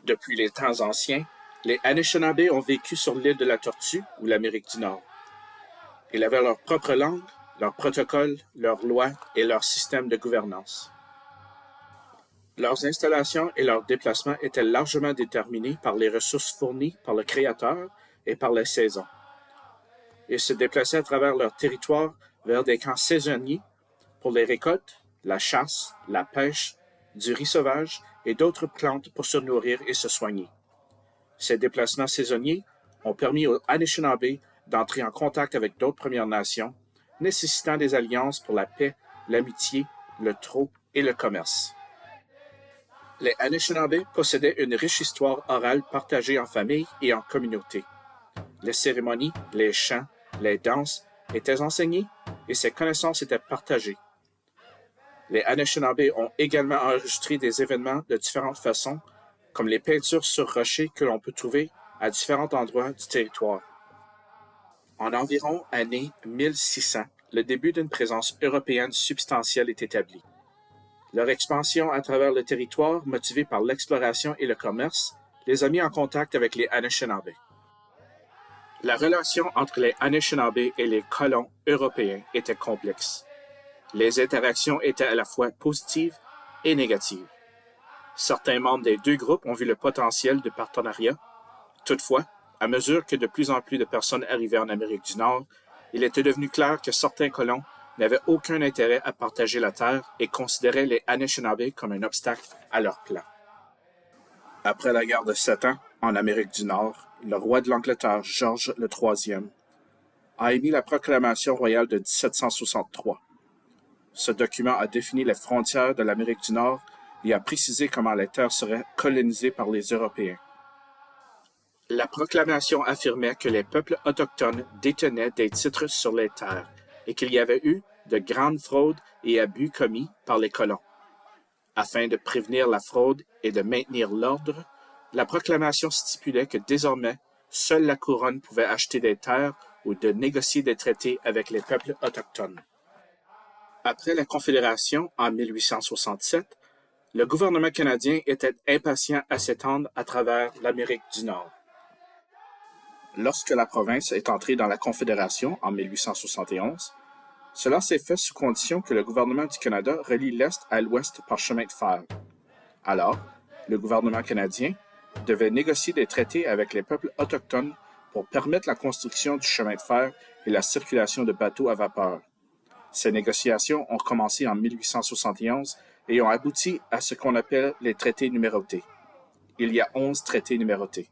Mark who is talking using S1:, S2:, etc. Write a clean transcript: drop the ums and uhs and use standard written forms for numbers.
S1: Depuis les temps anciens, les Anishinaabe ont vécu sur l'île de la Tortue ou l'Amérique du Nord. Ils avaient leur propre langue, leurs protocoles, leurs lois et leur système de gouvernance. Leurs installations et leurs déplacements étaient largement déterminés par les ressources fournies par le Créateur et par les saisons. Ils se déplaçaient à travers leur territoire vers des camps saisonniers pour les récoltes, la chasse, la pêche, du riz sauvage et d'autres plantes pour se nourrir et se soigner. Ces déplacements saisonniers ont permis aux Anishinaabe d'entrer en contact avec d'autres Premières Nations, nécessitant des alliances pour la paix, l'amitié, le trot et le commerce. Les Anishinaabe possédaient une riche histoire orale partagée en famille et en communauté. Les cérémonies, les chants, les danses étaient enseignées et ces connaissances étaient partagées. Les Anishinaabe ont également enregistré des événements de différentes façons, comme les peintures sur rochers que l'on peut trouver à différents endroits du territoire. En environ année 1600, le début d'une présence européenne substantielle est établi. Leur expansion à travers le territoire, motivée par l'exploration et le commerce, les a mis en contact avec les Anishinaabe. La relation entre les Anishinaabe et les colons européens était complexe. Les interactions étaient à la fois positives et négatives. Certains membres des deux groupes ont vu le potentiel de partenariat. Toutefois, à mesure que de plus en plus de personnes arrivaient en Amérique du Nord, il était devenu clair que certains colons n'avaient aucun intérêt à partager la terre et considéraient les Anishinaabe comme un obstacle à leur plan. Après la guerre de 7 ans, en Amérique du Nord, le roi de l'Angleterre, George III, a émis la proclamation royale de 1763. Ce document a défini les frontières de l'Amérique du Nord et a précisé comment les terres seraient colonisées par les Européens. La proclamation affirmait que les peuples autochtones détenaient des titres sur les terres et qu'il y avait eu de grandes fraudes et abus commis par les colons. Afin de prévenir la fraude et de maintenir l'ordre, la proclamation stipulait que désormais, seule la couronne pouvait acheter des terres ou de négocier des traités avec les peuples autochtones. Après la Confédération en 1867, le gouvernement canadien était impatient à s'étendre à travers l'Amérique du Nord. Lorsque la province est entrée dans la Confédération en 1871, cela s'est fait sous condition que le gouvernement du Canada relie l'Est à l'Ouest par chemin de fer. Alors, le gouvernement canadien devait négocier des traités avec les peuples autochtones pour permettre la construction du chemin de fer et la circulation de bateaux à vapeur. Ces négociations ont commencé en 1871 et ont abouti à ce qu'on appelle les traités numérotés. Il y a 11 traités numérotés.